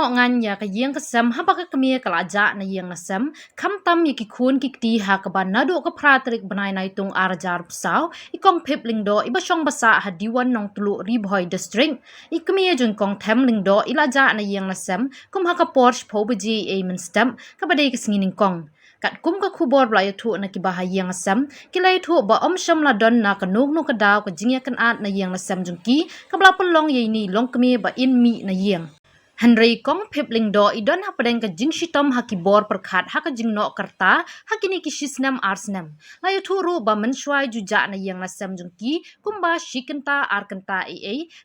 ngan ya ka yang kesem ha ba ka kemia kalaja na yang nasem kam tam ya ki khun ki ti ha ka ban nadu ka pratrik banai nai tung arjar psau ikong phep lingdo iba shong basa ha diwan nong tulu ribhoi district ikmia jun kong them lingdo ilaja na yang nasem kum ha ka porch phobaji e min stem ka badai ka singin kong kat kum ka khubor bla ya thu na ki ba ha yang nasem kilai thu ba om sham la don na ka nuk nu ka daw ka jingya kan at na yang nasem jun ki ka bla long ye ni long kemia ba in mi na yang Henry kong pipling do idon hapadeng ka jing shitom hakibor perkhat haka jing no karta hakini ki shisnam arsnam layu thuru ba menshwai juja na yang nasam jungki kumba shikenta arkenta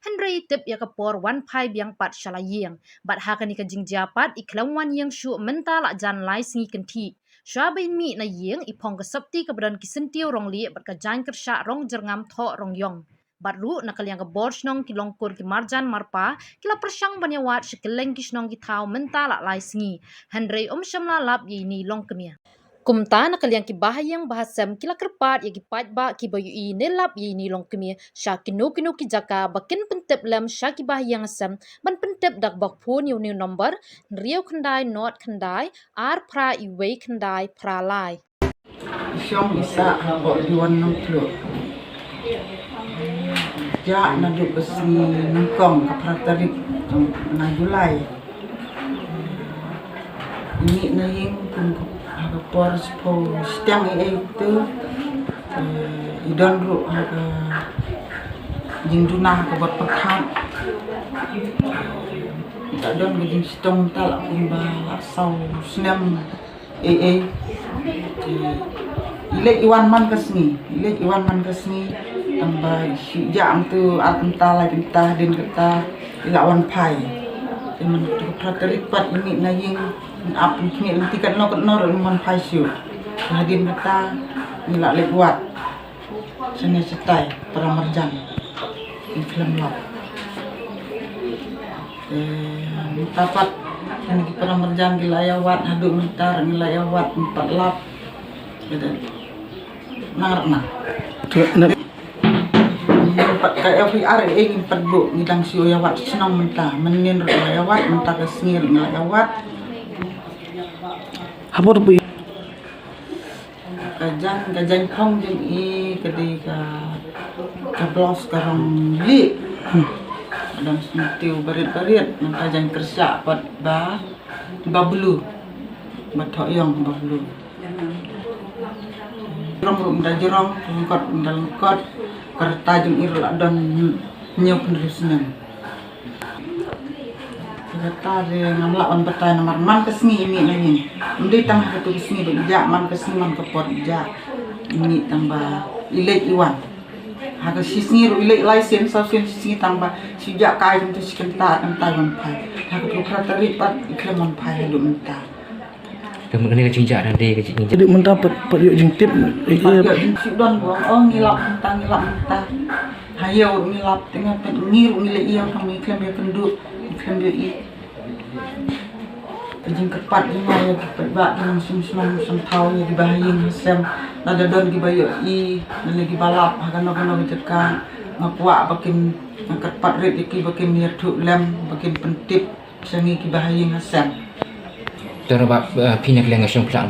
Henry tip ya kapor 15 yang pat shalayeng bat hakani ka jing japat iklamwan yang shu menta la jan lai singi kenti Shwabain mi na yeng ipong ka sapti ka badan kisentiu rong li bat ka jan kersha rong jerngam tho rong yong Baru nakaliang ka borch nong kilongkur ki marjan marpa kila persyang banyawat sekeleng kisnong ki tau mentala lai singi Henry shamla lap ye ni long kemia kumta nakaliang ki bahayang bahasam kila kerpat ye ki patba ki bayu i nelap ye ni long kemia sha kinu ki jaka bakin pentep lam sha ki bahayang asam ban pentep dak bak phone yu new number riau khandai not khandai ar pra i wei khandai pra lai Syong isa habo diwan nong tlo Ja na duk besi nengkong kapratarik na Julai. Ini na yung kung hagapor po setiang itu idon ru haga jingduna kabat perkat. Tak don gajing sitong talak kumba saw senam Ilek iwan man kasni tambah jam tu atenta lai tentah din kata ilawan pai teman tu praterik pat ini na ying ap ni nanti kan no man pai siu hadin kata ila le buat sene setai para marjan in film lab tapat ini para marjan gilayawat hadu mentar gilayawat 4 lab gitu narna Kaya FIR ingin perbu ngidang si oyawat senang mentah menin oyawat mentah kesengir ngayawat apa tu kajang kong jeng I kedi ka blos karong li dan sentiu berit mentah jang kerja pat ba bulu bathoyong bulu rum jerong ngkot kerta jeng irul dan nyok nerusnya kata dia ngamla on betai nomor man kesni ini lagi undi tang hatu kesni beja man kesni man kepot ja ini tambah ilek iwan haga sisni ru ilek license sisni tambah sijak kai untuk sikenta man pai haga tu pratari pat iklemon pai hadu mentah Kemudian ke cinca dan dia ke cinca. Jadi mendapat periuk jengtip. Iya. Sudan buang ngilap mentah. Hayau ngilap tengah ngiru ngilai iya kami iklim dia penduk iklim dia I. Jeng kepat jengah ya kepat dengan sim-sim tahu ya dibahayin sem nada don dibayu I lagi balap hagan jeka ngapuak bakin kepat red iki bakin nirtu lem bakin pentip sangi dibahayin sem. Terubah pinyak yang ngasih pelan.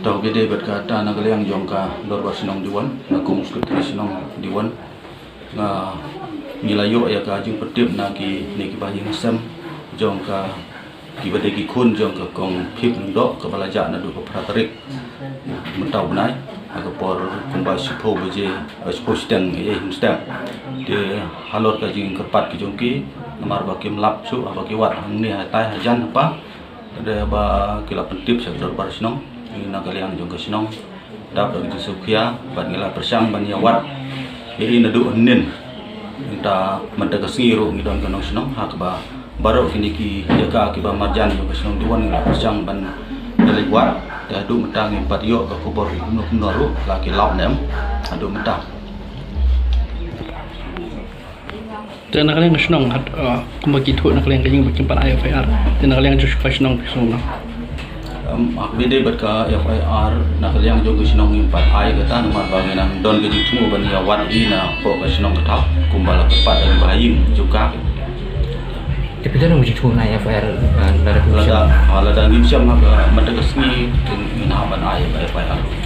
Tahu gede berkata nak yang jongka lor basinong diwan, nak kumus sinong diwan, na nilayo ya kajing pedip nak ki bayi ngasem jongka ki bade ki kun jongka kong pip ndok kepala jak na duk praterik mentau benai agapor kumbai sipo beje sipo steng steng de halor kajing kerpat ki jongki nomor bakim lap su baki wat ni hatai hajan apa ada ba kila pentip sektor barsinong ini nakaliang jongka sinong dapat itu sukia ban ngila persang ban yawat ini nadu nen minta mendagas ngiru ngidon kanong sinong hak ba baru kini ki jaga ki ba marjan jongka sinong diwan ngila persang ban dalewat adu mentang 4 yo ka kubor noru laki law nem adu mentang Dan nak kalian senang kumagi tu nak kalian kaying berjumpa IFR dan nak kalian just senang semua. Bede bat ka FIR na kaliang jogo sinong impat ai kata nama banginan don ke jitu ban ya wat ina po ka sinong katap kumbala kepat dan bahayim juga Tapi tu orang mesti cuma naik FIR lara lada lada ngim siam ha madagasni ina ban ai FIR